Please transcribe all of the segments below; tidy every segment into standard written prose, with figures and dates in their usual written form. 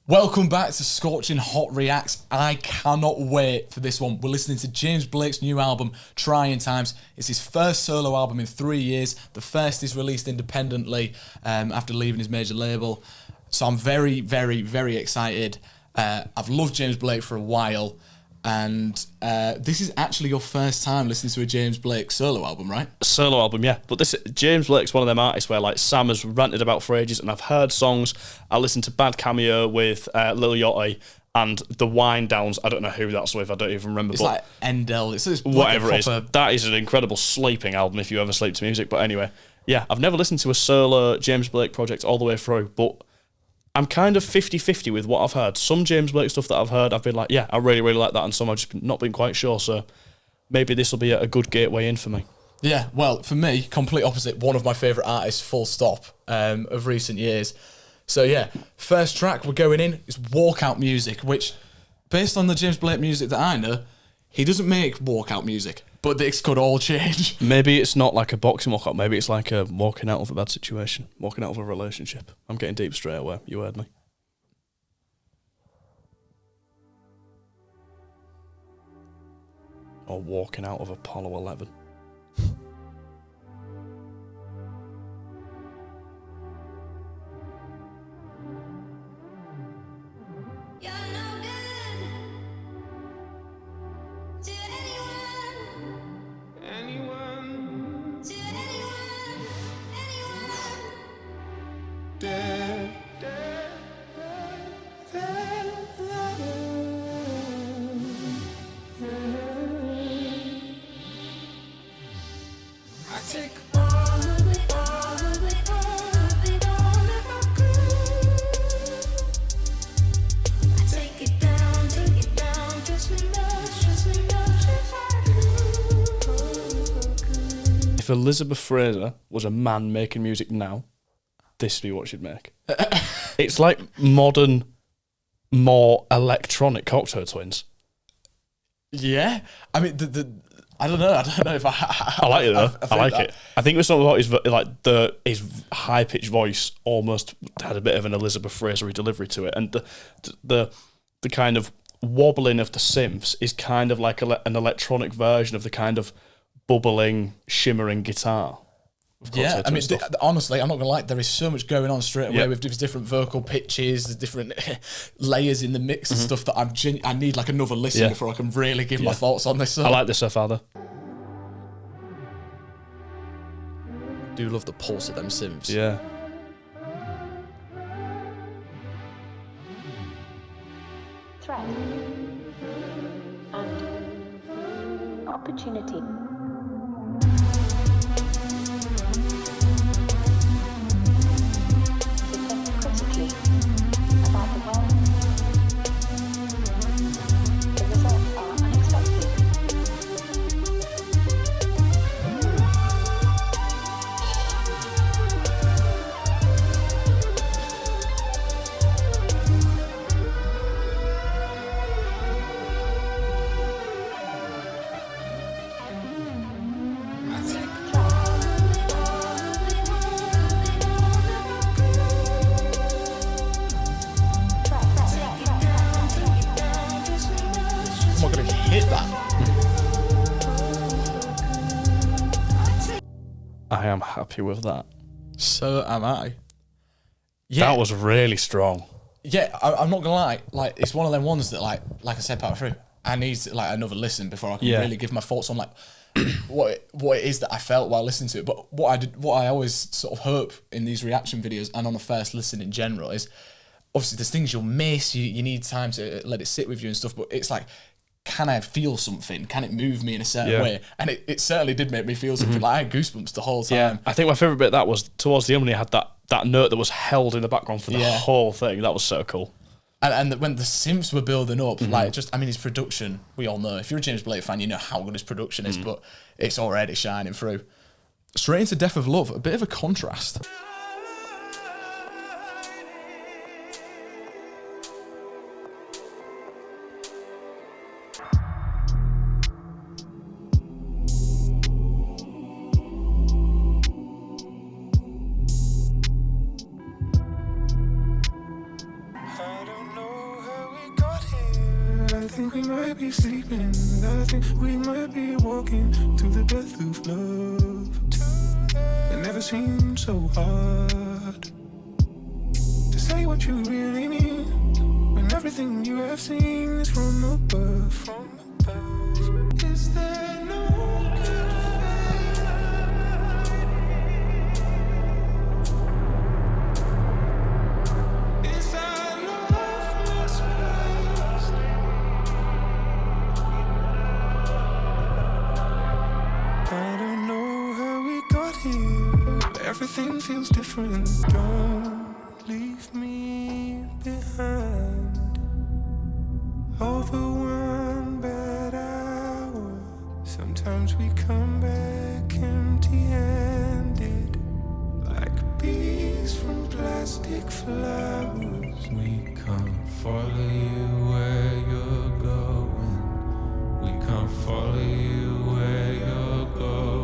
Welcome back to Scorching Hot Reacts. I cannot wait for this one. We're listening to James Blake's new album, Trying Times. It's his first solo album in 3 years. The first is released independently after leaving his major label. So I'm very, very, very excited. I've loved James Blake for a while. And this is actually your first time listening to a James Blake solo album, right? Solo album, yeah. But this James Blake's one of them artists where like Sam has ranted about for ages, and I've heard songs. I listened to Bad Cameo with Lil Yachty and the Wind Downs. I don't know who that's with. I don't even remember. It's but like Endel. It's whatever like it is. That is an incredible sleeping album if you ever sleep to music. But anyway, yeah, I've never listened to a solo James Blake project all the way through, but I'm kind of 50-50 with what I've heard. Some James Blake stuff that I've heard, I've been like, yeah, I really, really like that, and some I've just not been quite sure, so maybe this will be a good gateway in for me. Yeah, well, for me, complete opposite, one of my favourite artists, full stop, of recent years. So yeah, first track we're going in is Walkout music, which, based on the James Blake music that I know, he doesn't make walkout music, but this could all change. Maybe it's not like a boxing walkout. Maybe it's like a walking out of a bad situation, walking out of a relationship. I'm getting deep straight away. You heard me. Or walking out of Apollo 11. If Elizabeth Fraser was a man making music now, this would be what she'd make. It's like modern, more electronic Cocteau Twins. Yeah, I mean, I don't know. I don't know if I like it though. I like it. I think it was something about his high pitched voice almost had a bit of an Elizabeth Fraser delivery to it, and the kind of wobbling of the synths is kind of like an electronic version of the kind of bubbling, shimmering guitar. Yeah, I mean, honestly, I'm not gonna lie. There is so much going on straight away with these different vocal pitches, the different layers in the mix and stuff that I need like another listen before I can really give my thoughts on this song. I like this so far, though. Do love the pulse of them synths. Yeah. Threat and opportunity. I am happy with that. So am I. Yeah. That was really strong. Yeah, I'm not gonna lie. Like, it's one of them ones that, like I said, part through, I need like another listen before I can really give my thoughts on like what it is that I felt while listening to it. But what I always sort of hope in these reaction videos and on the first listen in general is, obviously there's things you'll miss. You need time to let it sit with you and stuff. But it's like, can I feel something? Can it move me in a certain way? And it certainly did make me feel something. Like, I had goosebumps the whole time. Yeah, I think my favourite bit of that was towards the end when he had that note that was held in the background for the whole thing. That was so cool. And when the synths were building up, his production, we all know. If you're a James Blake fan, you know how good his production is, but it's already shining through. Straight into Death of Love, a bit of a contrast. I don't know think we might be sleeping. I think we might be walking to the death of love. It never seemed so hard to say what you really mean when everything you have seen is from above. Is there no good faith? Is our love misplaced? I don't know how we got here, but everything feels different. Don't leave me behind over one bad hour. Sometimes we come back empty-handed, like bees from plastic flowers. We can't follow you where you're going. We can't follow you where you're going.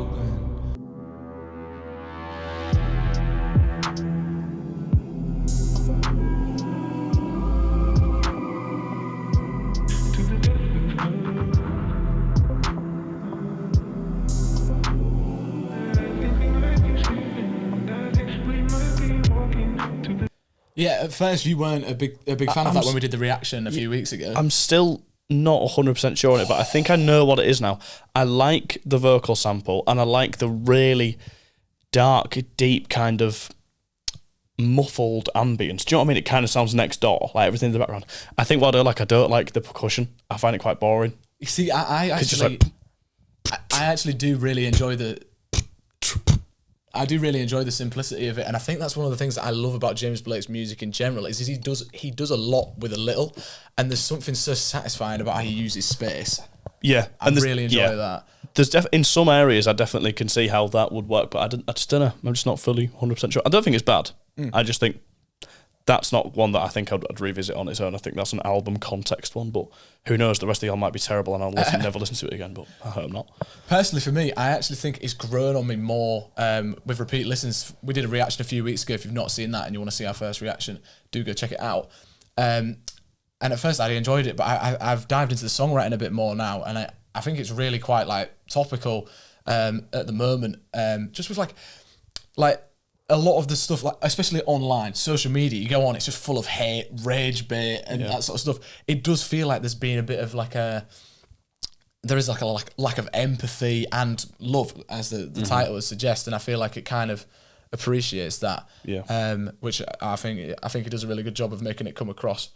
Yeah, at first you weren't a big fan of that when we did the reaction a few weeks ago. I'm still not 100% sure on it, but I think I know what it is now. I like the vocal sample, and I like the really dark, deep kind of muffled ambience. Do you know what I mean? It kind of sounds next door, like everything in the background. I think what I don't like the percussion. I find it quite boring. You see, I actually do really enjoy the simplicity of it, and I think that's one of the things that I love about James Blake's music in general is he does a lot with a little, and there's something so satisfying about how he uses space. Yeah, I really enjoy that. There's in some areas I definitely can see how that would work, but I just don't know. I'm just not fully 100% sure. I don't think it's bad. I just think that's not one that I think I'd revisit on its own. I think that's an album context one, but who knows? The rest of the album might be terrible, and I'll never listen to it again. But I hope not. Personally, for me, I actually think it's grown on me more with repeat listens. We did a reaction a few weeks ago. If you've not seen that and you want to see our first reaction, do go check it out. And at first, I enjoyed it, but I've dived into the songwriting a bit more now, and I think it's really quite like topical at the moment. Just with like a lot of the stuff, like especially online, social media, you go on, it's just full of hate, rage bait, and that sort of stuff. It does feel like there's been a bit of like there is like a lack of empathy and love, as the title would suggest, and I feel like it kind of appreciates that. Which I think it does a really good job of making it come across.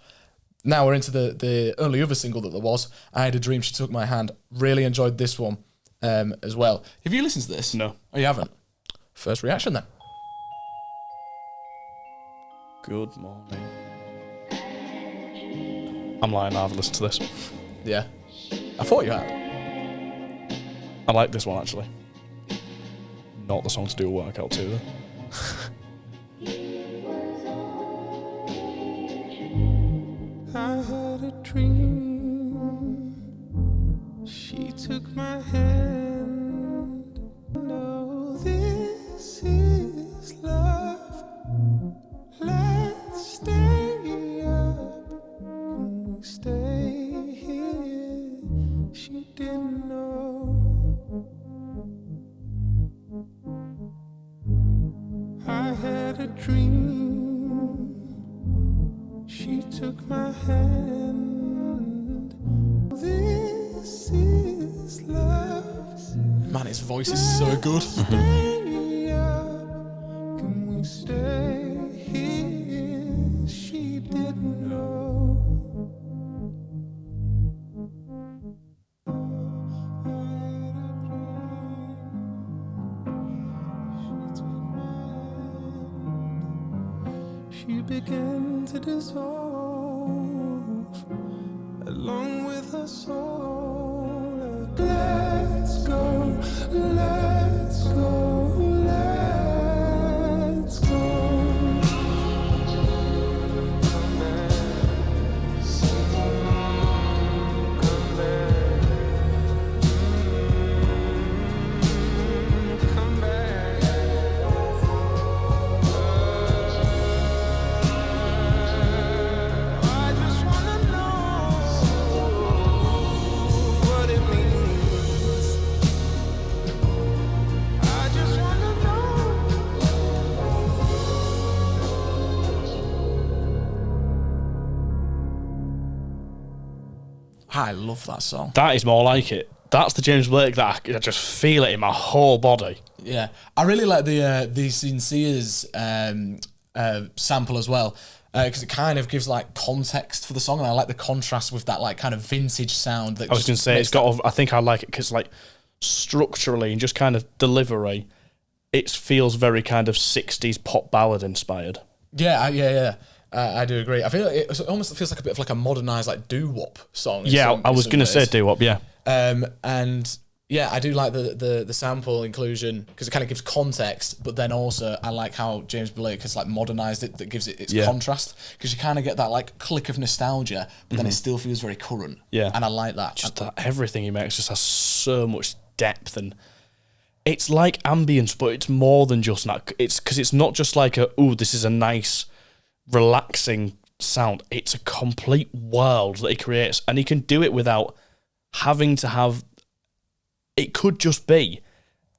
Now we're into the only other single that there was. I Had a Dream, She Took My Hand. Really enjoyed this one as well. Have you listened to this? No. Oh, you haven't? First reaction then. Good morning. I'm lying, I haven't listened to this. Yeah. I thought you had. I like this one, actually. Not the song to do a workout to, though. I had a dream. She took my hand. No, this is love. Let's stay up. Can we stay here? She didn't know. I had a dream. She took my hand. This is love. Man, his voice is so good. Stay up. Can we stay here? She didn't know. She began to dissolve along with her soul. Let's go, let's go, let's go. Come back, come back, come back. I love that song. That is more like it. That's the James Blake that I just feel it in my whole body. Yeah, I really like the Sincere's sample as well, because it kind of gives like context for the song, and I like the contrast with that like kind of vintage sound. That I was going to say it's got. I think I like it because like structurally and just kind of delivery, it feels very kind of 60s pop ballad inspired. Yeah. I do agree. I feel like it almost feels like a bit of like a modernised like doo-wop song. I was going to say doo-wop, yeah. And yeah, I do like the sample inclusion because it kind of gives context, but then also I like how James Blake has like modernised it, that gives it its contrast, because you kind of get that like click of nostalgia, but then it still feels very current. Yeah, and I like that. Just that everything he makes just has so much depth, and it's like ambience, but it's more than just that. It's because it's not just like this is a nice, relaxing sound. It's a complete world that he creates, and he can do it without having to have. It could just be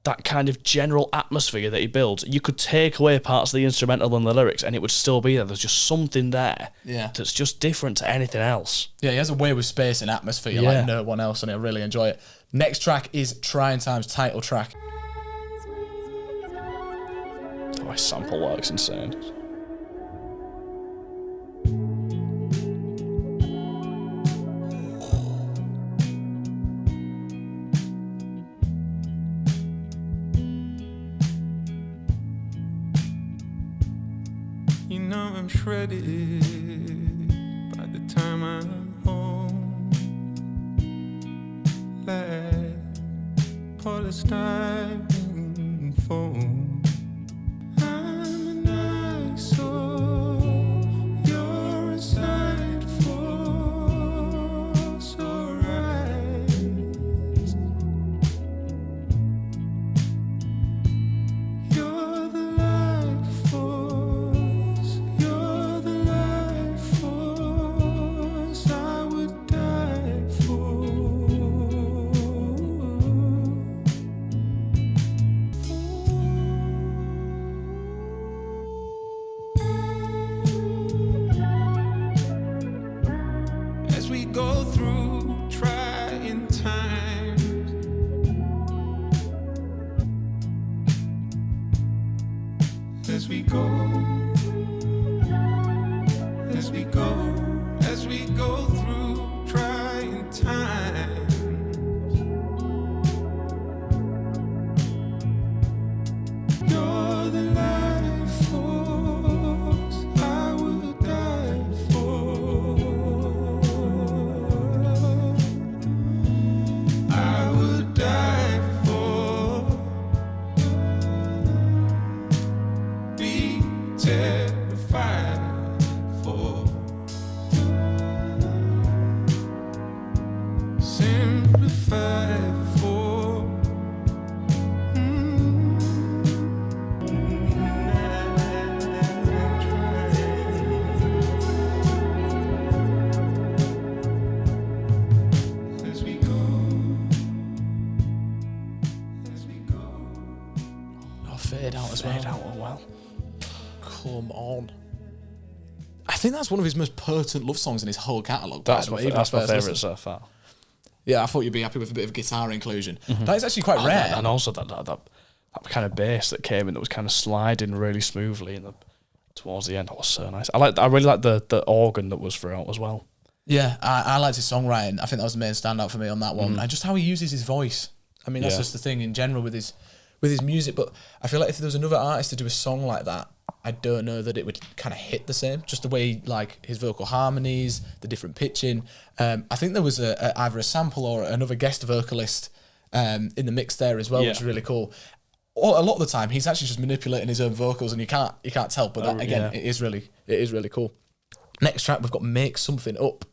that kind of general atmosphere that he builds. You could take away parts of the instrumental and the lyrics, and it would still be there. There's just something there that's just different to anything else. Yeah, he has a way with space and atmosphere like no one else, and I really enjoy it. Next track is Trying Times title track. Oh, his sample work's insane. You know I'm shredded by the time I'm home, like polystyrene foam. I'm an eyesore, you're a side force, alright. You're the light force, you're the light force I would die for. As we go through trying times, as we go through trying times, you're the life force I would die for. I would die for. Be terrified for. Simplify for. As we go. Oh, Fade Out as well. Fade Out, oh well. Come on. I think that's one of his most potent love songs in his whole catalogue. That's my favourite so far. Yeah, I thought you'd be happy with a bit of guitar inclusion. That is actually quite rare. And also that kind of bass that came in that was kind of sliding really smoothly towards the end. That was so nice. I really like the organ that was throughout as well. Yeah, I liked his songwriting. I think that was the main standout for me on that one. And just how he uses his voice. I mean, that's just the thing in general with his music. But I feel like if there was another artist to do a song like that, I don't know that it would kind of hit the same. Just the way, like, his vocal harmonies, the different pitching. I think there was either a sample or another guest vocalist in the mix there as well, which is really cool. Or a lot of the time, he's actually just manipulating his own vocals, and you can't tell. But that, again, it is really cool. Next track, we've got Make Something Up.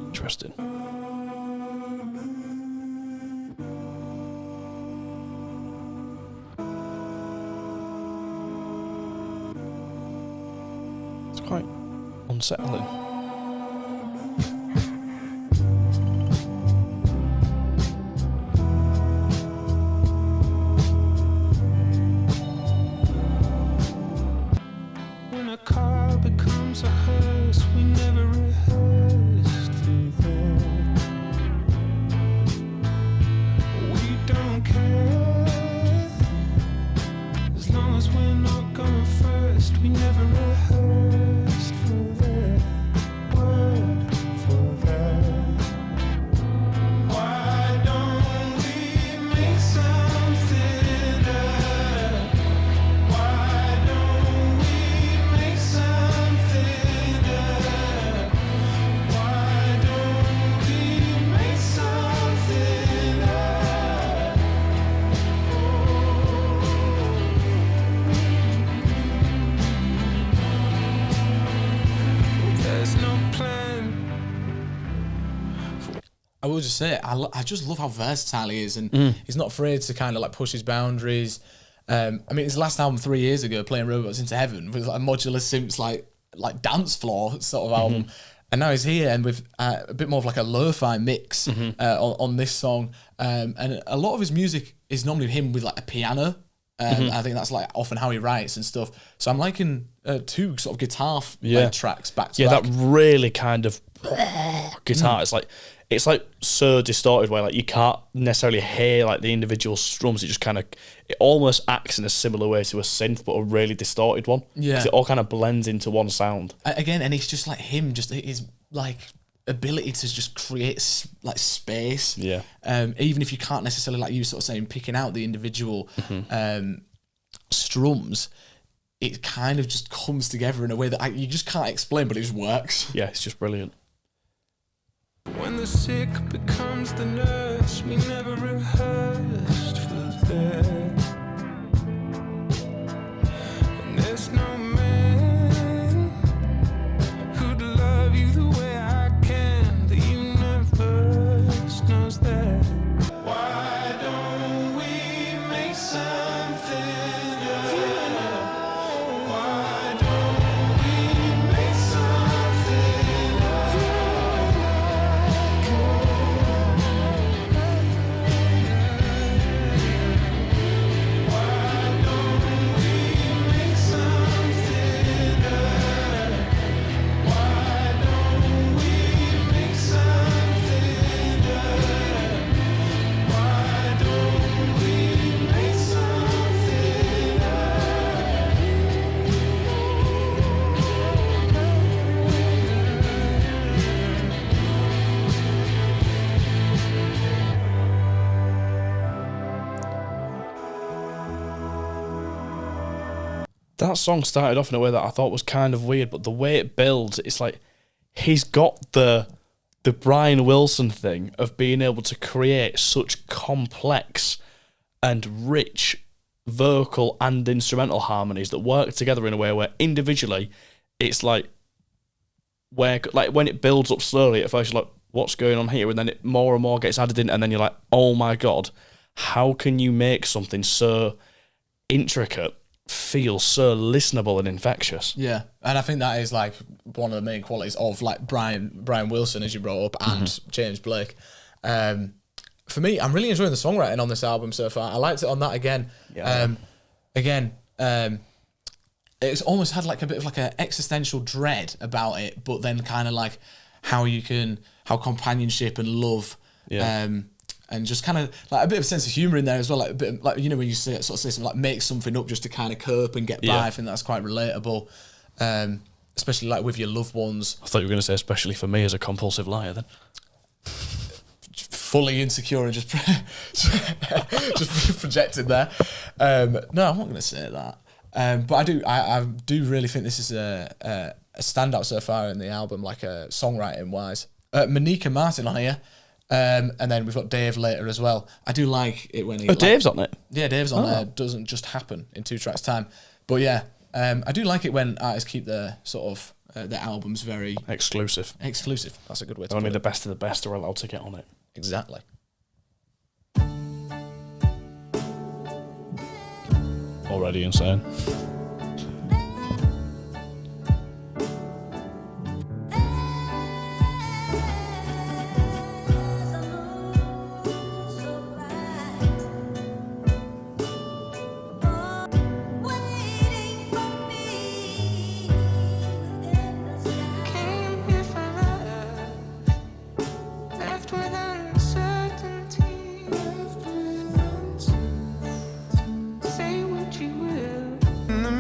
Interesting. It's quite unsettling. always just say it. I just love how versatile he is, and he's not afraid to kind of like push his boundaries. I mean, his last album 3 years ago, Playing Robots into Heaven, was like a modular synths like dance floor sort of album. And now he's here and with a bit more of like a lo-fi mix on this song. And a lot of his music is normally him with like a piano. I think that's like often how he writes and stuff. So I'm liking 2 sort of guitar tracks back to back. That really kind of guitar. It's like so distorted where like you can't necessarily hear like the individual strums. It just kind of, it almost acts in a similar way to a synth, but a really distorted one. Yeah, 'cause it all kind of blends into one sound. Again, and it's just like him, just his like ability to just create like space. Yeah. Even if you can't necessarily, like you sort of saying, picking out the individual strums, it kind of just comes together in a way that you just can't explain, but it just works. Yeah, it's just brilliant. When the sick becomes the nurse, we never rehearsed for that. And there's no man who'd love you the way I can. The universe knows that. Why don't we make something of it? Why don't we make something of it? That song started off in a way that I thought was kind of weird, but the way it builds, it's like he's got the Brian Wilson thing of being able to create such complex and rich vocal and instrumental harmonies that work together in a way where individually it's like where like when it builds up slowly at first you're like, what's going on here? And then it more and more gets added in, and then you're like, oh my god, how can you make something so intricate feel so listenable and infectious? Yeah, and I think that is like one of the main qualities of like Brian Wilson, as you brought up, and James Blake. For me, I'm really enjoying the songwriting on this album so far. I liked it on that again. Yeah. It's almost had like a bit of like an existential dread about it, but then kind of like how companionship and love. Yeah. And just kind of like a bit of sense of humour in there as well, like a bit of, like, you know, when you say something like make something up just to kind of cope and get by. I think that's quite relatable, especially like with your loved ones. I thought you were going to say especially for me as a compulsive liar then. Fully insecure and just projected there. No, I'm not going to say that. But I do really think this is a standout so far in the album, like songwriting wise. Monica Martin on here. And then we've got Dave later as well. I do like it when he... Dave's on it? Yeah, Dave's on there. Doesn't just happen in 2 tracks' time. But yeah, I do like it when artists keep their sort of... their albums very... Exclusive. That's a good way to put it. Only the best of the best are allowed to get on it. Exactly. Already insane. In the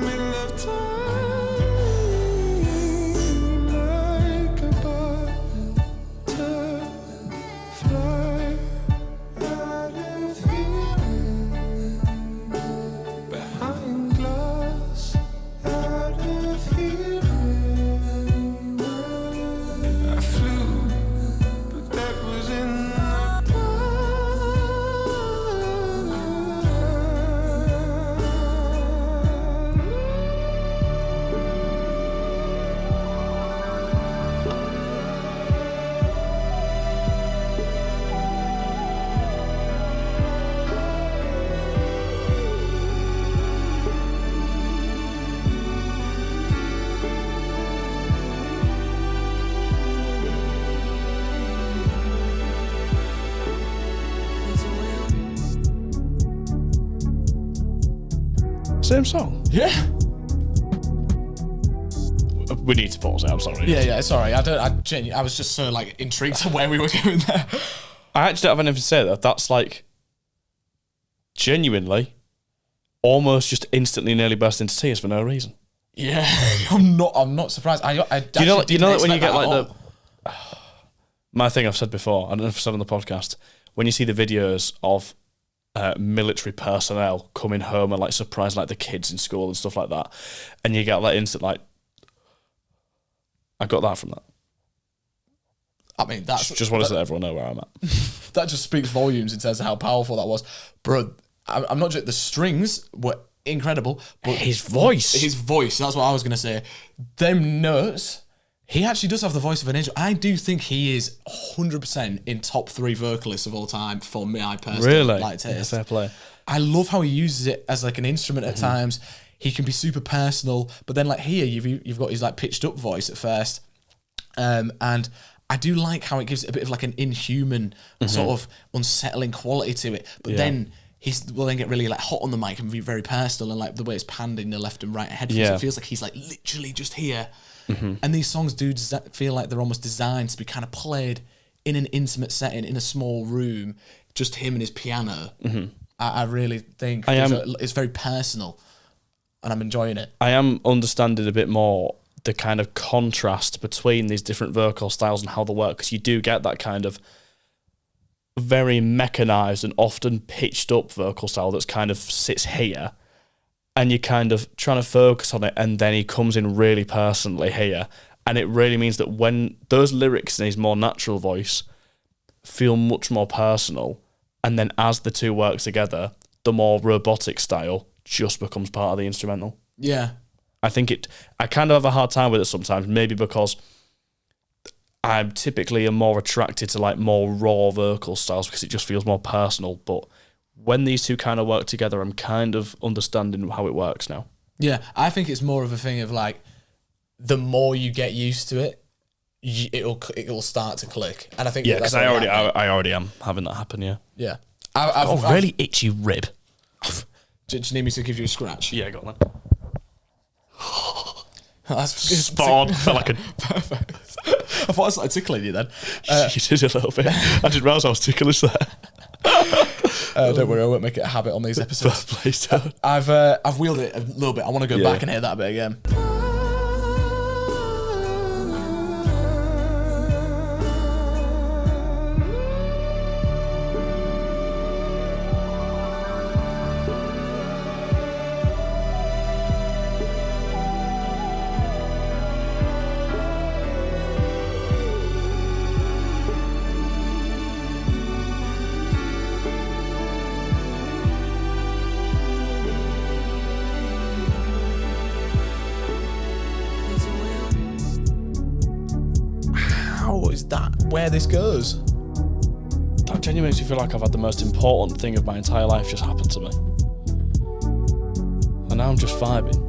Same song? Yeah. We need to pause it, I'm sorry. Yeah, sorry. I was just so like intrigued to where we were going there. I actually don't have anything to say that. That's like genuinely almost just instantly nearly burst into tears for no reason. Yeah, I'm not surprised. I you know that when you get like the my thing I've said before, I don't know if I've said on the podcast, when you see the videos of military personnel coming home and like surprise like the kids in school and stuff like that, and you get that instant like, I got that from that. I mean, that's just want to let everyone know where I'm at. That just speaks volumes in terms of how powerful that was, bro. I'm not just the strings were incredible, but his voice. That's what I was gonna say. Them notes. He actually does have the voice of an angel. I do think he is 100% in top 3 vocalists of all time for me. I personally really like taste. Fair play. I love how he uses it as like an instrument at times. He can be super personal, but then like here you've got his like pitched up voice at first, and I do like how it gives it a bit of like an inhuman sort of unsettling quality to it. But then will then get really like hot on the mic and be very personal, and like the way it's panned in the left and right headphones, it feels like he's like literally just here. And these songs do feel like they're almost designed to be kind of played in an intimate setting in a small room, just him and his piano. I really think it's very personal, and I'm enjoying it. I am understanding a bit more the kind of contrast between these different vocal styles and how they work, because you do get that kind of very mechanized and often pitched up vocal style that's kind of sits here, and you're kind of trying to focus on it, and then he comes in really personally here, and it really means that when those lyrics in his more natural voice feel much more personal, and then as the two work together, the more robotic style just becomes part of the instrumental. Yeah. I kind of have a hard time with it sometimes, maybe because I'm typically more attracted to like more raw vocal styles because it just feels more personal, but when these two kind of work together, I'm kind of understanding how it works now. Yeah, I think it's more of a thing of like, the more you get used to it, it'll start to click. And I think because I already am having that happen. Yeah. I've got a really itchy rib. Do you need me to give you a scratch? Yeah, I got that. That's spot on. Felt like perfect. I thought I started tickling you then. You did a little bit. I didn't realise I was ticklish there. Don't worry, I won't make it a habit on these episodes. Please don't. I've wheeled it a little bit. I want to go back and hear that bit again. Where this goes. That genuinely makes me feel like I've had the most important thing of my entire life just happen to me. And now I'm just vibing.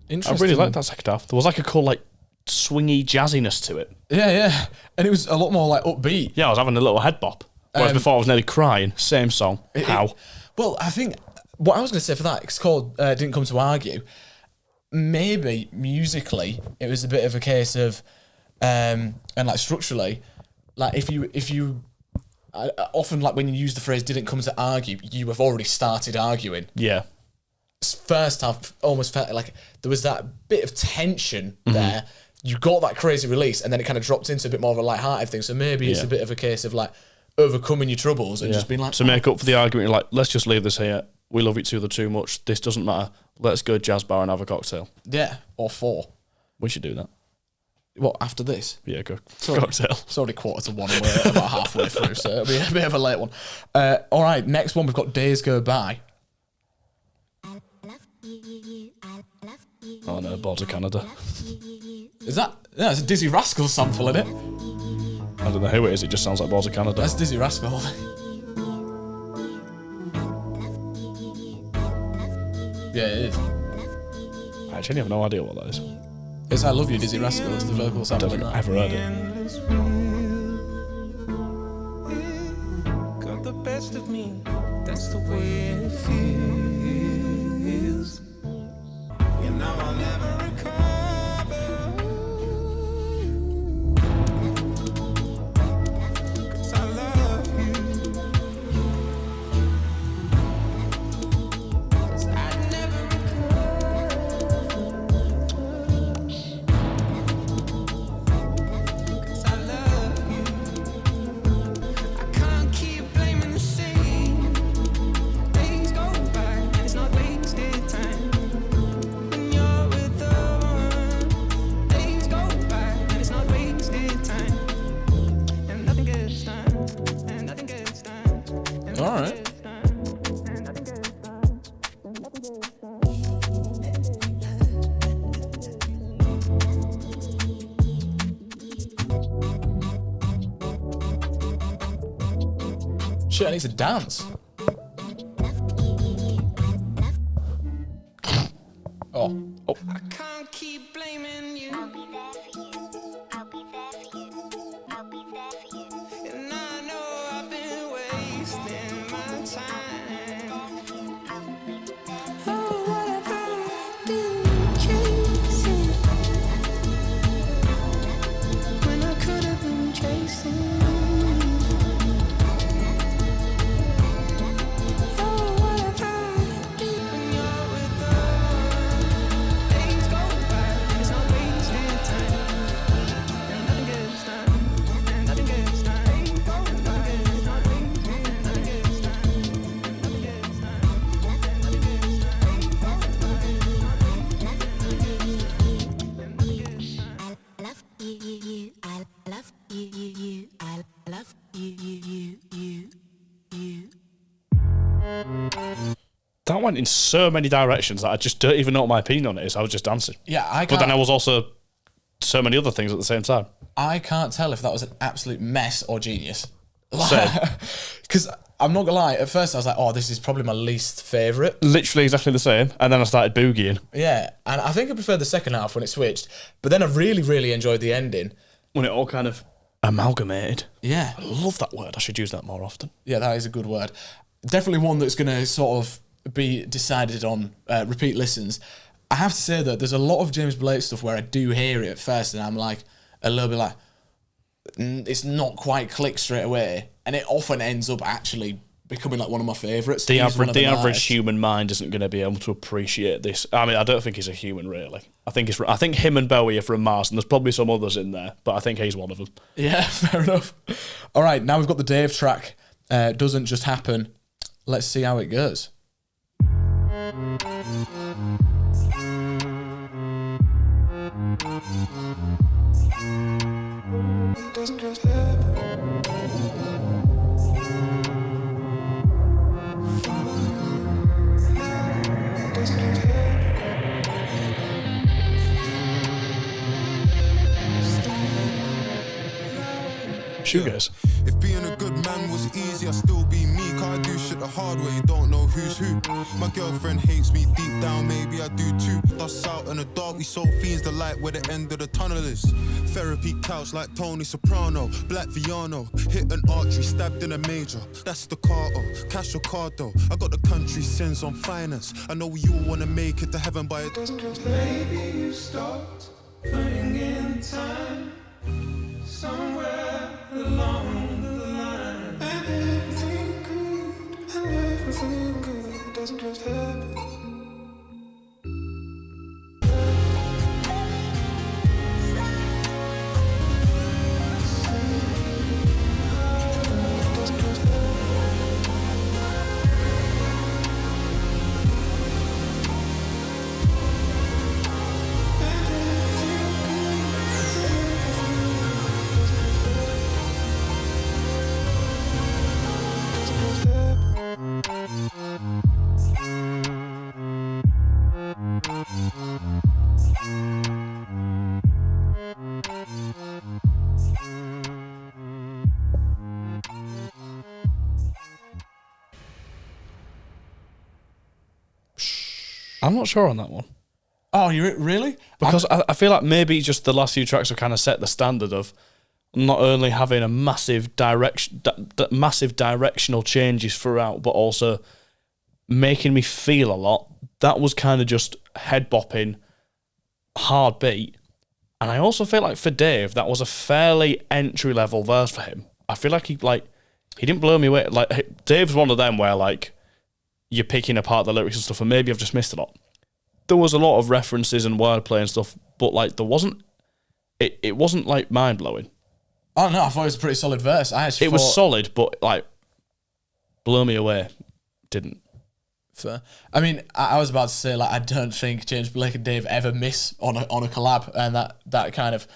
I really liked that second half. There was like a cool, like, swingy jazziness to it. Yeah. And it was a lot more, like, upbeat. Yeah, I was having a little head bop. Whereas before I was nearly crying. Same song. How? Well, I think what I was going to say for that, it's called Didn't Come to Argue. Maybe musically, it was a bit of a case of, and like structurally, like if you often like when you use the phrase "didn't come to argue," you have already started arguing. Yeah. first half almost felt like there was that bit of tension there. You got that crazy release, and then it kind of dropped into a bit more of a light-hearted thing. So maybe it's a bit of a case of like overcoming your troubles and just being like... To make up for the argument, like, let's just leave this here. We love each other too much. This doesn't matter. Let's go jazz bar and have a cocktail. Yeah, or 4. We should do that. What, after this? Yeah, go cocktail. It's already 1:45 and we're about halfway through, so it'll be a bit of a late one. All right, next one, we've got Days Go By. Oh no, Boards of Canada. Is that... Yeah, it's a Dizzy Rascals sample, isn't it? I don't know who it is, it just sounds like Boards of Canada. That's Dizzy Rascals. Yeah, it is. I actually have no idea what that is. It's I Love You, Dizzy Rascal. It's the vocal sample. I've never heard it. Got the best of me, that's the way it feels. You know I'll never recover, 'cause I love you. 'Cause I never All right. Shit, I need to dance. Oh. I can't keep blaming you. I'll be there for you. I'll be there for you. I'll be there for you. And I know I've been wasting my time. Oh, what have I been chasing when I could have been chasing? Oh, what have I been when you're with us? Days go by, it's not wasted time. And nothing gets done. And nothing gets done. That went in so many directions that I just don't even know what my opinion on it is. I was just dancing. Yeah, I can't... But then I was also so many other things at the same time. I can't tell if that was an absolute mess or genius. Because I'm not gonna lie, at first I was like, oh, this is probably my least favourite. Literally exactly the same. And then I started boogieing. Yeah, and I think I preferred the second half when it switched. But then I really, really enjoyed the ending. When it all kind of amalgamated. Yeah. I love that word. I should use that more often. Yeah, that is a good word. Definitely one that's going to sort of be decided on repeat listens. I have to say, though, there's a lot of James Blake stuff where I do hear it at first and I'm like, a little bit like, it's not quite click straight away. And it often ends up actually becoming like one of my favourites. The average human mind isn't going to be able to appreciate this. I mean, I don't think he's a human, really. I think him and Bowie are from Mars, and there's probably some others in there, but I think he's one of them. Yeah, fair enough. All right, now we've got the Dave track. Doesn't Just Happen. Let's see how it goes. Doesn't just happen. Shoegaz. If being a good man was easy, I'd still be me. Cause I do shit the hard way, don't know who's who. My girlfriend hates me deep down, maybe I do too. Dust out in the dark, we soul fiends the light where the end of the tunnel is. Therapy couch like Tony Soprano, Black Viano. Hit an artery, stabbed in a major. That's the Carter, cash or card though. I got the country sins on finance. I know you all wanna make it to heaven by it. Maybe you stopped putting in time somewhere along the line. And everything good doesn't just happen. I'm not sure on that one. Oh, you really? Because I feel like maybe just the last few tracks have kind of set the standard of not only having a massive massive directional changes throughout, but also making me feel a lot. That was kind of just head bopping, hard beat. And I also feel like for Dave, that was a fairly entry level verse for him. I feel like he didn't blow me away. Like Dave's one of them where like you're picking apart the lyrics and stuff, and maybe I've just missed a lot. There was a lot of references and wordplay and stuff, but like there wasn't. It wasn't like mind blowing. Oh no, I thought it was a pretty solid verse. It was solid, but like blow me away, didn't. Fair. I mean, I was about to say like I don't think James Blake and Dave ever miss on a collab, and that kind of.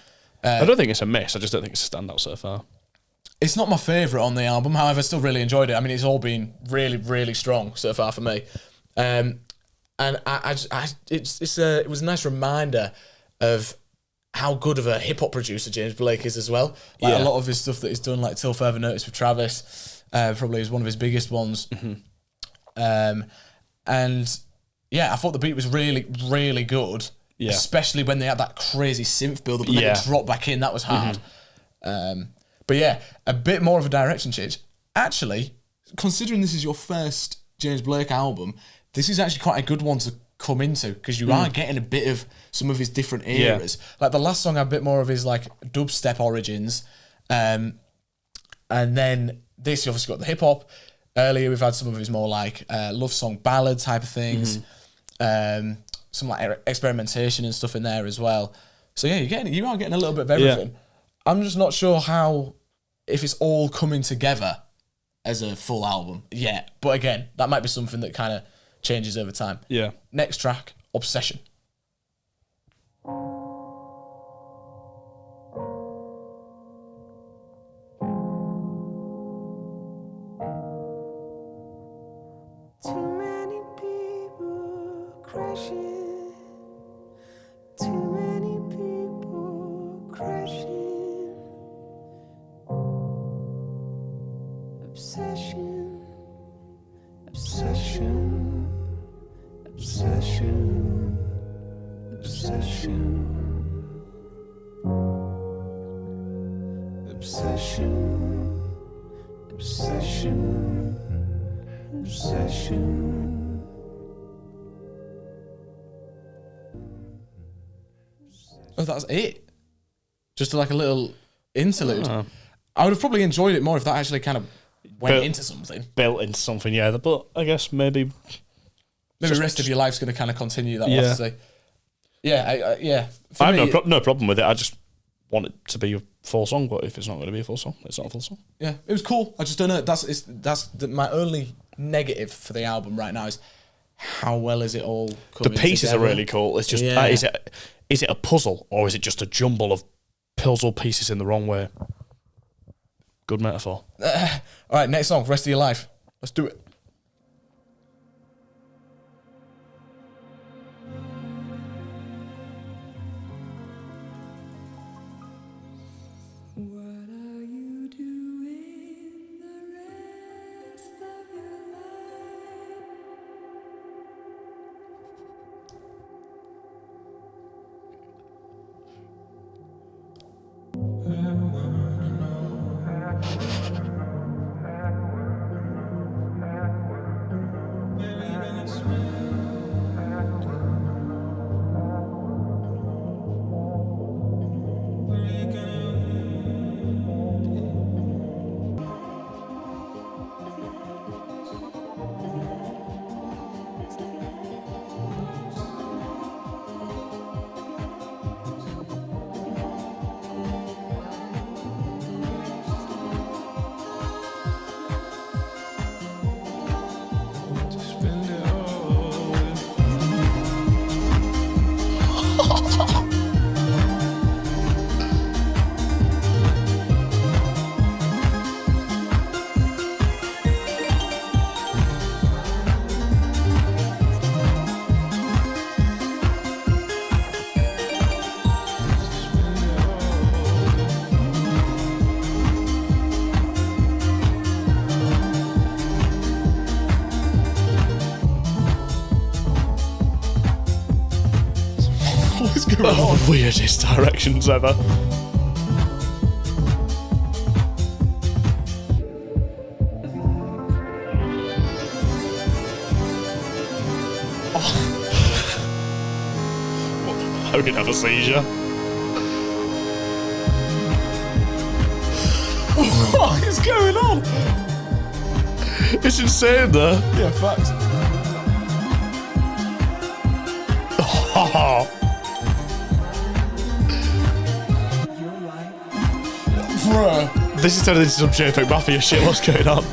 I don't think it's a miss. I just don't think it's a standout so far. It's not my favourite on the album. However, I still really enjoyed it. I mean, it's all been really, really strong so far for me. And it was a nice reminder of how good of a hip hop producer James Blake is as well. Like a lot of his stuff that he's done, like Till Further Notice with Travis, probably is one of his biggest ones. Mm-hmm. And yeah, I thought the beat was really, really good. Yeah. Especially when they had that crazy synth build up and then it dropped back in. That was hard. Mm-hmm. But yeah, a bit more of a direction change. Actually, considering this is your first James Blake album, this is actually quite a good one to come into because you are getting a bit of some of his different eras. Yeah. Like the last song had a bit more of his like dubstep origins. And then this, you obviously got the hip hop. Earlier, we've had some of his more like love song ballad type of things. Mm-hmm. Some like experimentation and stuff in there as well. So yeah, you are getting a little bit of everything. Yeah. I'm just not sure if it's all coming together as a full album yet. But again, that might be something that kind of changes over time. Yeah. Next track, Obsession. Too many people crashing. Too many people crashing. Obsession, obsession, obsession, obsession, obsession, obsession, obsession. Oh, that's it. Just like a little interlude. I would have probably enjoyed it more if that actually kind of went into something. Built into something, yeah. But I guess maybe the rest of your life's going to kind of continue that. Yeah. Say. Yeah, yeah. I have no problem with it. I just want it to be a full song, but if it's not going to be a full song, it's not a full song. Yeah, it was cool. I just don't know. My only negative for the album right now is how well is it all coming The pieces together. are really cool. It's just, is it a puzzle or is it just a jumble of puzzle pieces in the wrong way? Good metaphor. All right, next song, Rest of Your Life. Let's do it. What is going on? Weirdest directions ever. I could have a seizure. What is going on? It's insane, though. Yeah, facts. Bruh. This is turning into some JPEG Mafia shit. What's going on?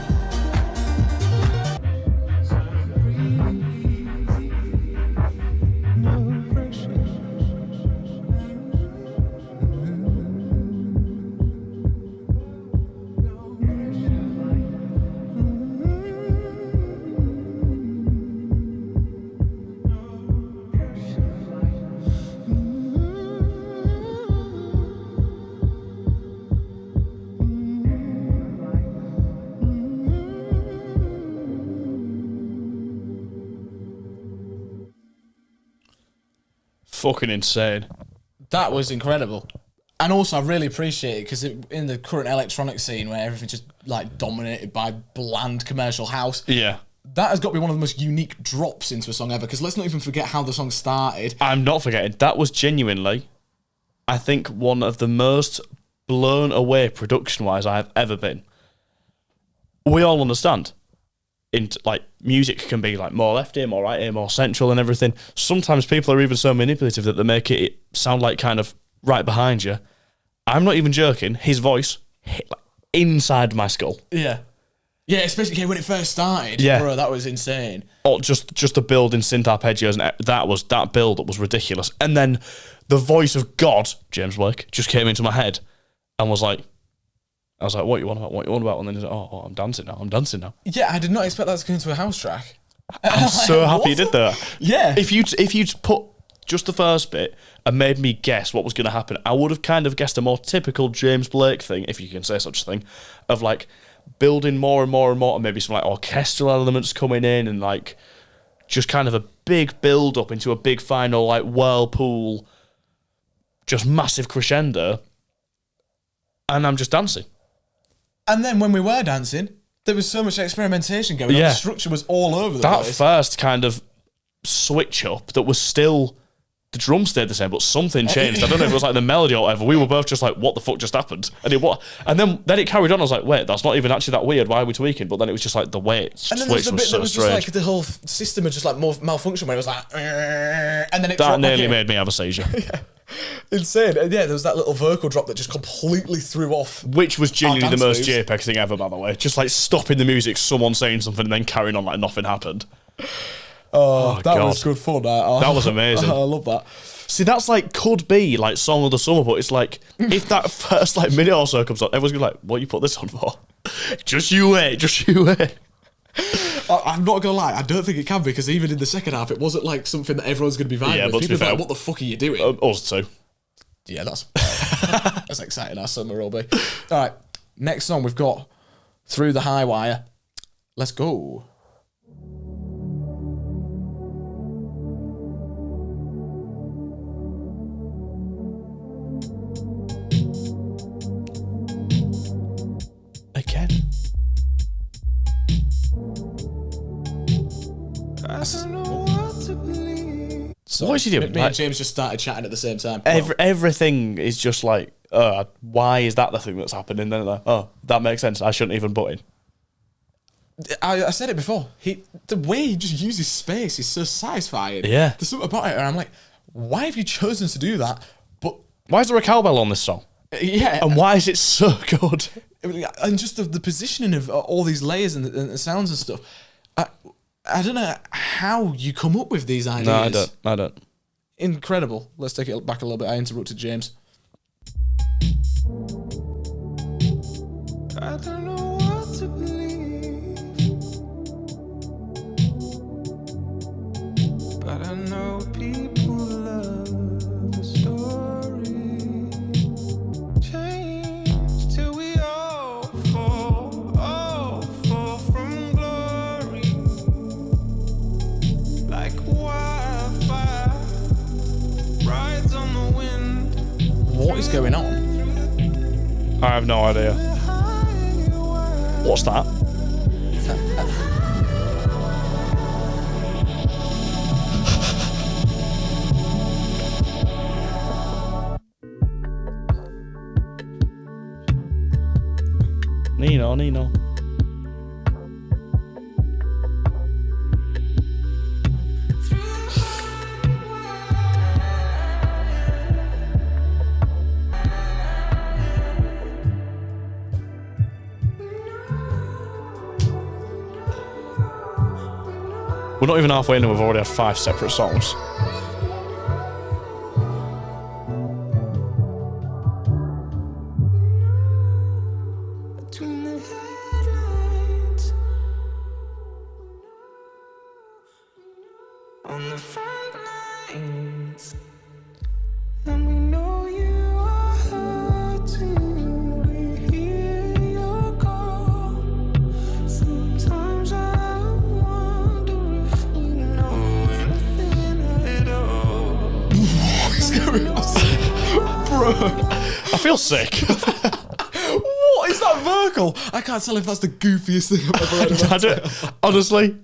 Fucking insane. That was incredible. And also, I really appreciate it because in the current electronic scene where everything's just like dominated by bland commercial house, Yeah. that has got to be one of the most unique drops into a song ever. Because let's not even forget how the song started. I'm not forgetting. That was genuinely, I think, one of the most blown away production-wise I've ever been. We all understand. Like, music can be like more left ear, more right ear, more central and everything. Sometimes people are even so manipulative that they make it sound like kind of right behind you. I'm not even joking. His voice hit like inside my skull. Yeah. Yeah, especially when it first started. Yeah. Bro, that was insane. Oh, just the build in synth arpeggios, and that build was ridiculous. And then the voice of God, James Blake, just came into my head and was like, I was like, what you want about? What you want about? And then he's like, oh, I'm dancing now. Yeah, I did not expect that to go into a house track. I'm so happy you did that. Yeah. If you'd put just the first bit and made me guess what was going to happen, I would have kind of guessed a more typical James Blake thing, if you can say such a thing, of like building more and more and more, and maybe some like orchestral elements coming in, and like just kind of a big build up into a big final like whirlpool, just massive crescendo, and I'm just dancing. And then when we were dancing, there was so much experimentation going on. Yeah. The structure was all over the That place. first kind of switch up that was still, the drum stayed the same, but something changed. I don't know if it was like the melody or whatever. We were both just like, what the fuck just happened? And then it carried on. I was like, wait, that's not even actually that weird. Why are we tweaking? But then it was just like the way it And then switched there's a was bit so that was just strange. like the whole system had just like malfunctioned where it was like, and then it That dropped back nearly in. made me have a seizure. Insane. And yeah, there was that little vocal drop that just completely threw off. Which was genuinely the most dance JPEG thing ever, by the way. Just like stopping the music, someone saying something, and then carrying on like nothing happened. Oh, that God. was good fun. That was amazing. I love that. See, that's like, could be like Song of the Summer, but it's like, if that first like minute or so comes on, everyone's gonna be like, what you put this on for? Just you wait. I'm not gonna lie, I don't think it can be, because even in the second half, it wasn't like something that everyone's gonna be vibing Yeah, with. but to be People were fair, like, what the fuck are you doing? Us too. Yeah, that's exciting. Our summer will be. All right, next song we've got Through the High Wire. Let's go. Again. So What is he doing? Me Like- and James just started chatting at the same time. Everything is just like, why is that the thing that's happening? Then like, oh, that makes sense. I shouldn't even butt in. I said it before. The way he just uses space is so satisfying. Yeah. There's something about it, and I'm like, why have you chosen to do that? But Why is there a cowbell on this song? yeah, And why is it so good? and just the positioning of all these layers and the sounds and stuff. I don't know how you come up with these ideas. I don't. Incredible. Let's take it back a little bit. I interrupted James. I don't know what to believe, but I know people love the story. Change till we all fall from glory, like wildfire, right What is going on? I have no idea. What's that? Nino. We're not even halfway in and we've already had 5 separate songs. Between the headlines on the front lines, and we know you are hurting. We hear your call. Sometimes I wonder if we know anything at all. What's going on? Bro. I feel sick. What is that vocal? I can't tell if that's the goofiest thing I've ever heard. I don't, honestly,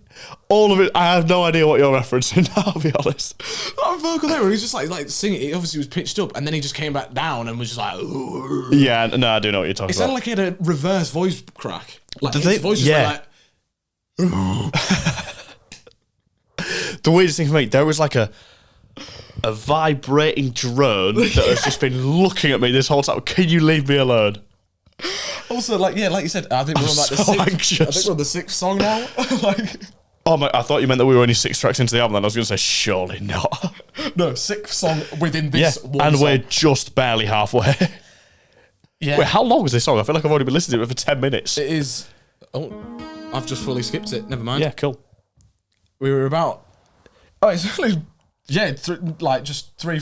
all of it, I have no idea what you're referencing, I'll be honest. That vocal there where he's just like singing. It obviously was pitched up and then he just came back down and was just like... Ooh. Yeah, no, I do know what you're talking It sounded about. like he had a reverse voice crack. Like Did his they- voice just yeah. went like... The weirdest thing for me, there was like a vibrating drone that has just been looking at me this whole time. Can you leave me alone? Also, like you said, I think we're on like the so sixth. anxious. I think we're on the 6th song now. Like, Oh my, I thought you meant that we were only 6 tracks into the album, and I was going to say, surely not. no, 6th song within this Yeah, one and song. we're just barely halfway. Yeah. Wait, how long was this song? I feel like I've already been listening to it for 10 minutes. It is... Oh, I've just fully skipped it. Never mind. Yeah, cool. We were about... Oh, it's only... Yeah, just 3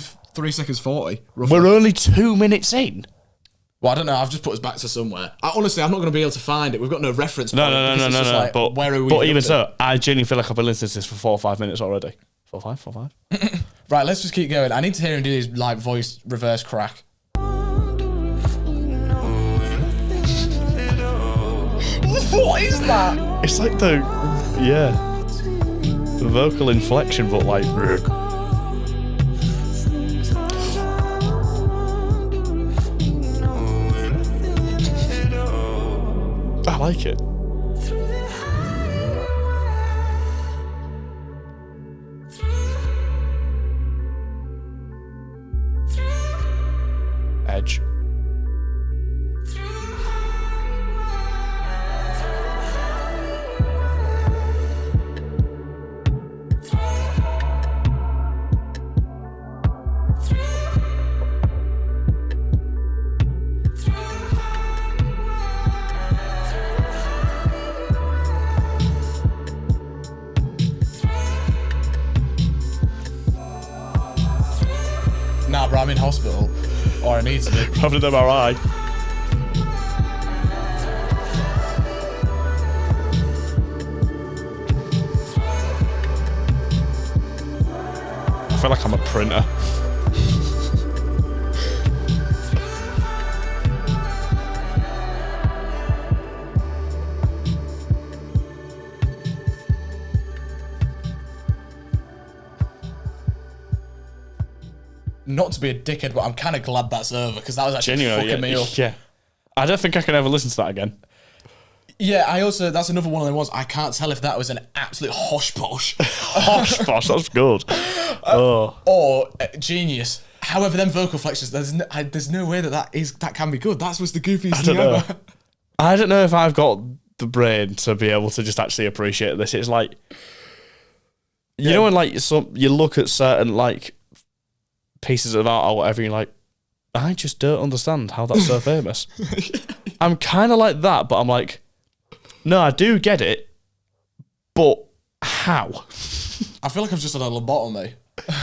seconds 40, roughly. We're only 2 minutes in. Well, I don't know. I've just put us back to somewhere. Honestly, I'm not going to be able to find it. We've got no reference No, point. no, because no, it's no, just no. like, But, where are we? but even up to? so, I genuinely feel like I've been listening to this for 4 or 5 minutes already. 4 or 5? Right, let's just keep going. I need to hear him do his like voice reverse crack. What is that? It's like the vocal inflection, but like... I like it. Edge. Nah, bro, I'm in hospital. Or I need to be. Having an MRI. I feel like I'm a printer. Not to be a dickhead, but I'm kind of glad that's over because that was actually fucking me up. Yeah. I don't think I can ever listen to that again. Yeah, that's another one of them ones. I can't tell if that was an absolute hosh posh Gosh, that's good. or genius. However, them vocal flexions, there's no way that can be good. That was the goofiest thing ever. I don't know if I've got the brain to be able to just actually appreciate this. It's like, you know, when like you look at certain like pieces of art or whatever, you're like, I just don't understand how that's so famous. I'm kind of like that, but I'm like, no, I do get it, but how? I feel like I've just had a lobotomy.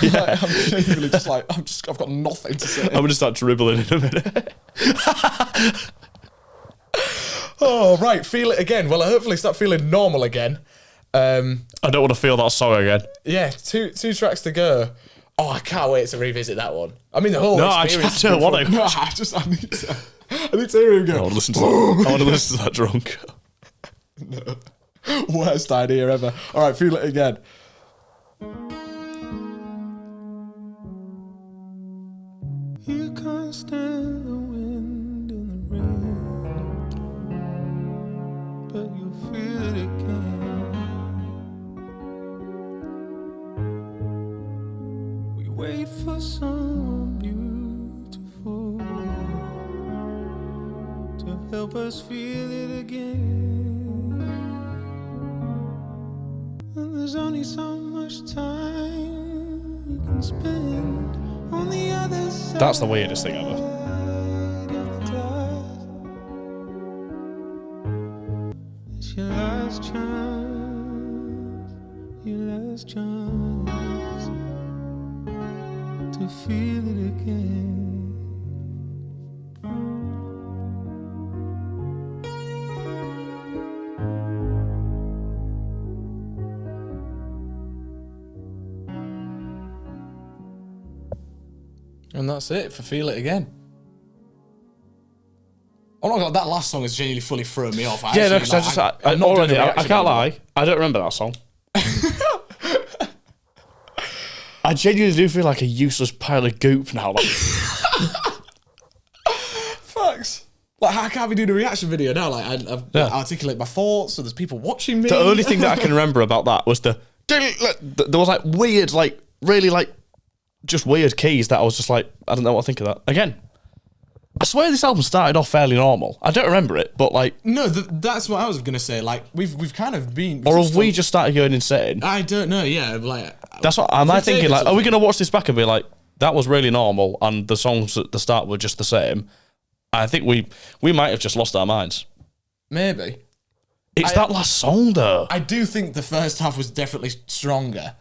Yeah. Like, I'm genuinely just like, I've got nothing to say. I'm going to start dribbling in a minute. Oh, right, feel it again. Well, I hopefully start feeling normal again. I don't want to feel that song again. Yeah, two tracks to go. Oh, I can't wait to revisit that one. I mean, the whole No, I experience. don't want to. No, I need to hear him go. I want to listen to that. I want to listen to that drunk. No. Worst idea ever. All right, feel it again. You can't stand the wind and the rain, but you feel it again. We wait for someone beautiful to help us feel it again. And there's only so much time you can spend on the other side. That's the weirdest thing ever. It's your last chance, your last chance to feel it again. And that's it for Feel It Again. Oh my god, that last song has genuinely fully thrown me off. Yeah, no, because I can't lie, I don't remember that song. I genuinely do feel like a useless pile of goop now. Like, Facts. Like, how can't we do the reaction video now? Like, I've articulate my thoughts, so there's people watching me. the only thing that I can remember about that was there was like weird, like really like just weird keys that I was just like, I don't know what to think of that. Again, I swear this album started off fairly normal. I don't remember it, but like... No, that's what I was going to say. Like, we've kind of been... Or have we just started going insane? I don't know, yeah. Like, that's what... Am I thinking, like, are we going to watch this back and be like, that was really normal and the songs at the start were just the same? I think we might have just lost our minds. Maybe. It's that last song, though. I do think the first half was definitely stronger.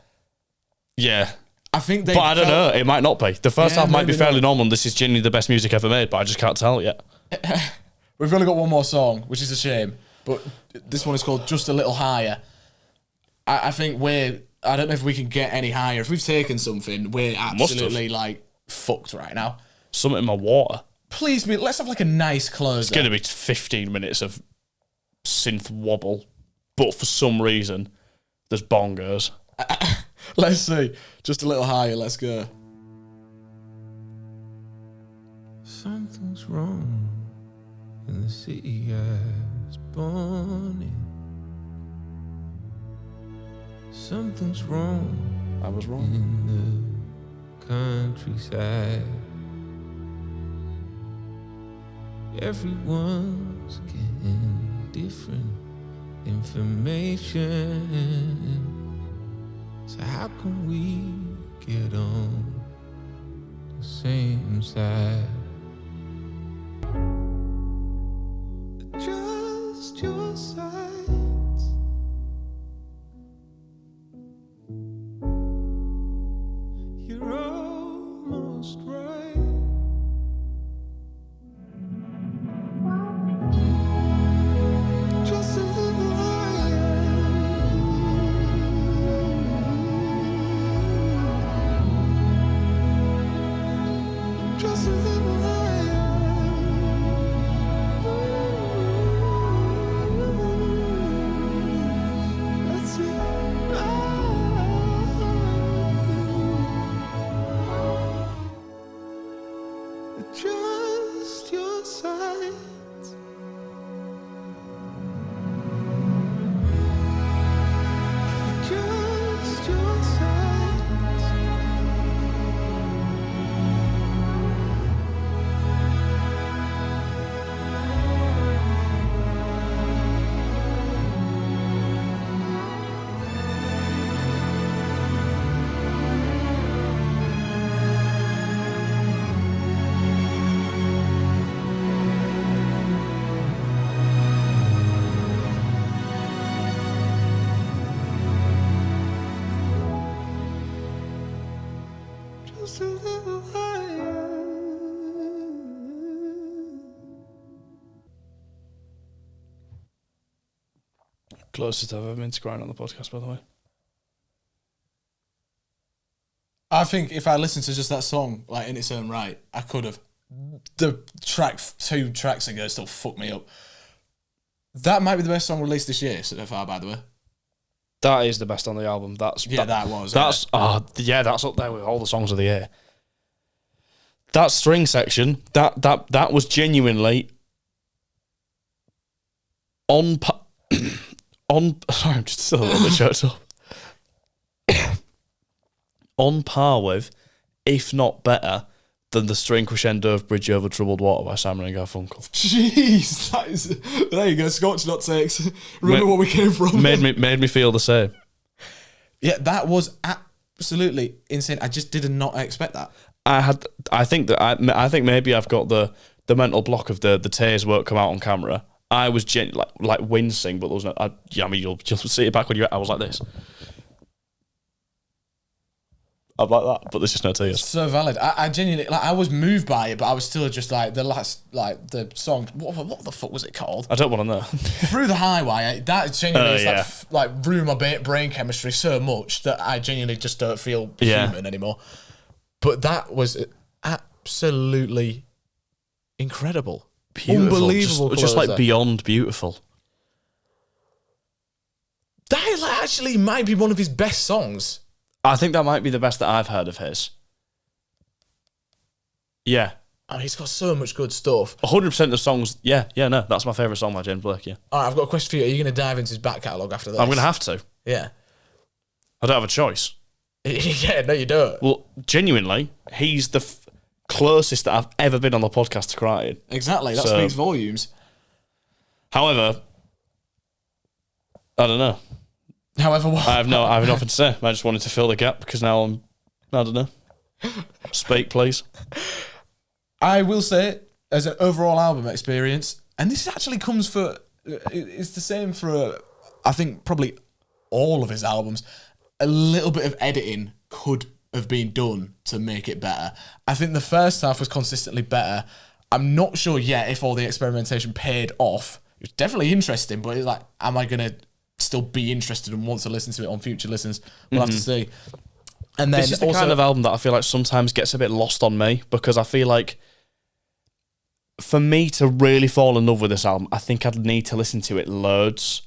Yeah. I think they... But I don't know. It might not be. The first half might be fairly not. normal and this is genuinely the best music ever made, but I just can't tell yet. We've only got one more song, which is a shame. But this one is called Just a Little Higher. I think I don't know if we can get any higher. If we've taken something, we're absolutely, like, fucked right now. Something in my water. Please, let's have, like, a nice closer. It's going to be 15 minutes of synth wobble, but for some reason, there's bongos. Let's see. Just a little higher. Let's go. Something's wrong in the city I was born in. Something's wrong. I was wrong. In the countryside. Everyone's getting different information. So how can we get on the same side? Just your sides. You're almost right. Just a little higher. Just a little higher. That's it. Just your sides. Just your sides. Just a little higher. Closest I've ever been to crying on the podcast, by the way. I think if I listened to just that song, like in its own right, I could have. The two tracks ago still fucked me up. That might be the best song released this year so far, by the way. That is the best on the album. That's that's up there with all the songs of the year. That string section, that was genuinely on. Sorry, I'm just still a little bit choked up. On par with, if not better, than the string crescendo of Bridge Over Troubled Water by Simon and Garfunkel. Jeez, there you go. Scotch not takes. Remember where we came from. Made me feel the same. Yeah, that was absolutely insane. I just did not expect that. I think maybe I've got the mental block of the tears won't come out on camera. I was like wincing, but there was no. You'll see it back when I was like this. I'm like that, but there's just no tears. So valid. I genuinely, I was moved by it, but I was still just like the song. What the fuck was it called? I don't want to know. Through the Highway. That genuinely is like ruined my brain chemistry so much that I genuinely just don't feel human anymore. But that was absolutely incredible, beautiful, unbelievable, just like beyond beautiful. That actually might be one of his best songs. I think that might be the best that I've heard of his. Yeah. I mean, he's got so much good stuff. 100% of songs, no, that's my favourite song by James Blake, yeah. All right, I've got a question for you. Are you going to dive into his back catalogue after this? I'm going to have to. Yeah. I don't have a choice. Yeah, no, you don't. Well, genuinely, he's the closest that I've ever been on the podcast to crying. Exactly, that speaks volumes. However, I don't know. However, what? I have nothing to say. I just wanted to fill the gap because now I don't know. Speak, please. I will say, as an overall album experience, and this actually comes it's the same for, I think, probably all of his albums, a little bit of editing could have been done to make it better. I think the first half was consistently better. I'm not sure yet if all the experimentation paid off. It was definitely interesting, but it's like, am I going to still be interested and want to listen to it on future listens? We'll have to see. And then this is the kind of album that I feel like sometimes gets a bit lost on me, because I feel like for me to really fall in love with this album, I think I'd need to listen to it loads.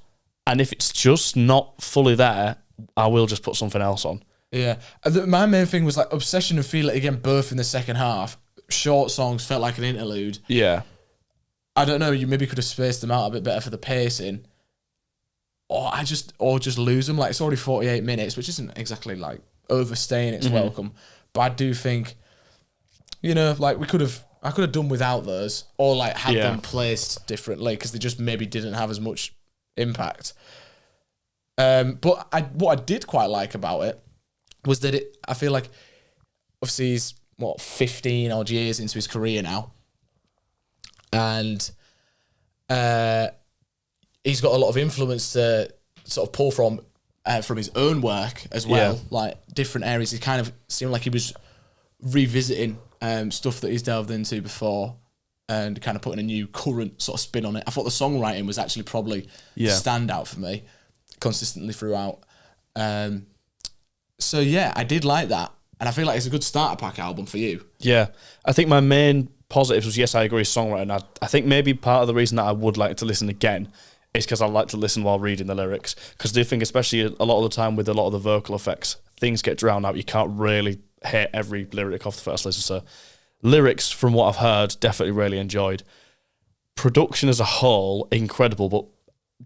And if it's just not fully there, I will just put something else on. Yeah. My main thing was like Obsession and Feel It Again, both in the second half. Short songs felt like an interlude. Yeah. I don't know, you maybe could have spaced them out a bit better for the pacing. Or just lose them. Like, it's already 48 minutes, which isn't exactly like overstaying its welcome. But I do think, like I could have done without those, or like had them placed differently, because they just maybe didn't have as much impact. But what I did quite like about it was that I feel like obviously he's 15 odd years into his career now, and he's got a lot of influence to sort of pull from his own work as well, like different areas. He kind of seemed like he was revisiting stuff that he's delved into before and kind of putting a new current sort of spin on it. I thought the songwriting was actually probably the standout for me consistently throughout. So yeah, I did like that. And I feel like it's a good starter pack album for you. Yeah. I think my main positives was, yes, I agree, songwriting. I think maybe part of the reason that I would like to listen again is because I like to listen while reading the lyrics. Because I do think, especially a lot of the time with a lot of the vocal effects, things get drowned out. You can't really hit every lyric off the first listen. So lyrics, from what I've heard, definitely really enjoyed. Production as a whole, incredible, but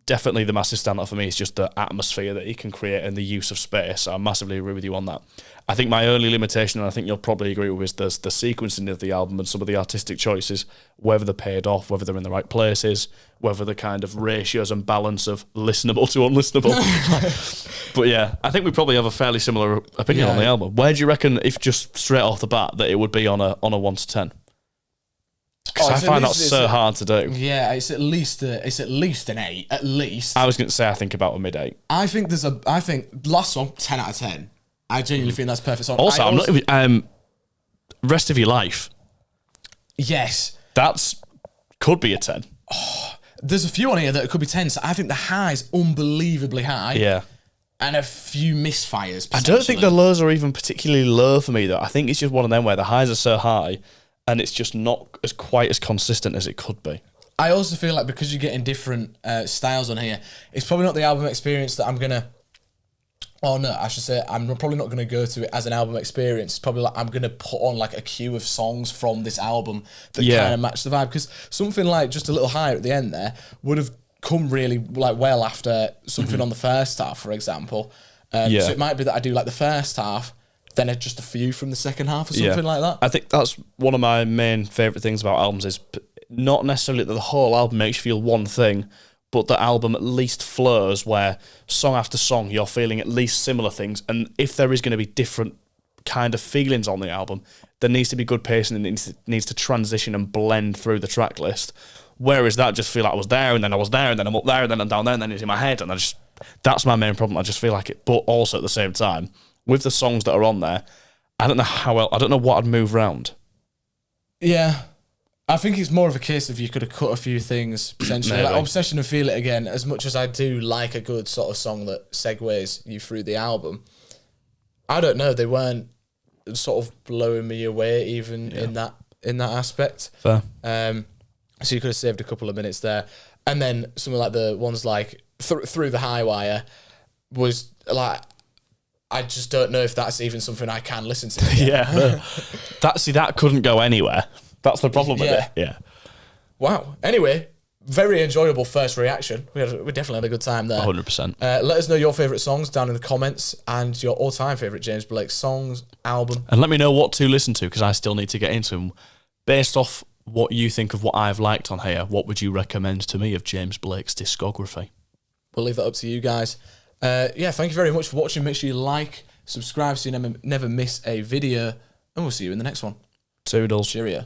definitely the massive standout for me is just the atmosphere that he can create and the use of space. So I massively agree with you on that. I think my only limitation, and I think you'll probably agree with, is the sequencing of the album and some of the artistic choices, whether they're paid off, whether they're in the right places, whether the kind of ratios and balance of listenable to unlistenable. But yeah, I think we probably have a fairly similar opinion on the album. Where do you reckon, if just straight off the bat, that it would be on a 1 to 10? Because I find that so hard to do. Yeah, it's at least an 8, at least. I was going to say, I think about a mid-8. I think last song, 10 out of 10. I genuinely think that's perfect song. Also, Rest of Your Life. Yes. Could be a 10. Oh, there's a few on here that it could be 10, so I think the high is unbelievably high. Yeah. and a few misfires. I don't think the lows are even particularly low for me, though. I think it's just one of them where the highs are so high and it's just not as quite as consistent as it could be. I also feel like because you're getting different styles on here, it's probably not the album experience that I'm going to... Oh, no, I should say I'm probably not going to go to it as an album experience. It's probably like I'm going to put on like a queue of songs from this album that kind of match the vibe. Because something like Just a Little Higher at the end there would have come really like well after something on the first half, for example. So it might be that I do like the first half, then just a few from the second half or something like that. I think that's one of my main favourite things about albums is not necessarily that the whole album makes you feel one thing, but the album at least flows where song after song you're feeling at least similar things, and if there is going to be different kind of feelings on the album, there needs to be good pacing and it needs to transition and blend through the track list. Whereas that just feel like I was there and then I was there and then I'm up there and then I'm down there and then it's in my head, and that's my main problem. I just feel like it, but also at the same time with the songs that are on there, I don't know what I'd move round. Yeah. I think it's more of a case of you could have cut a few things, potentially. Like Obsession and Feel It Again, as much as I do like a good sort of song that segues you through the album, I don't know, they weren't sort of blowing me away even in that aspect. Fair. So you could have saved a couple of minutes there. And then something like the ones like Through the High Wire was like, I just don't know if that's even something I can listen to again. That couldn't go anywhere. That's the problem with it. Yeah. Wow. Anyway, very enjoyable first reaction. We definitely had a good time there. 100%. Let us know your favourite songs down in the comments and your all-time favourite James Blake songs, album. And let me know what to listen to, because I still need to get into them. Based off what you think of what I've liked on here, what would you recommend to me of James Blake's discography? We'll leave that up to you guys. Thank you very much for watching. Make sure you like, subscribe so you never miss a video, and we'll see you in the next one. Toodles. Cheerio.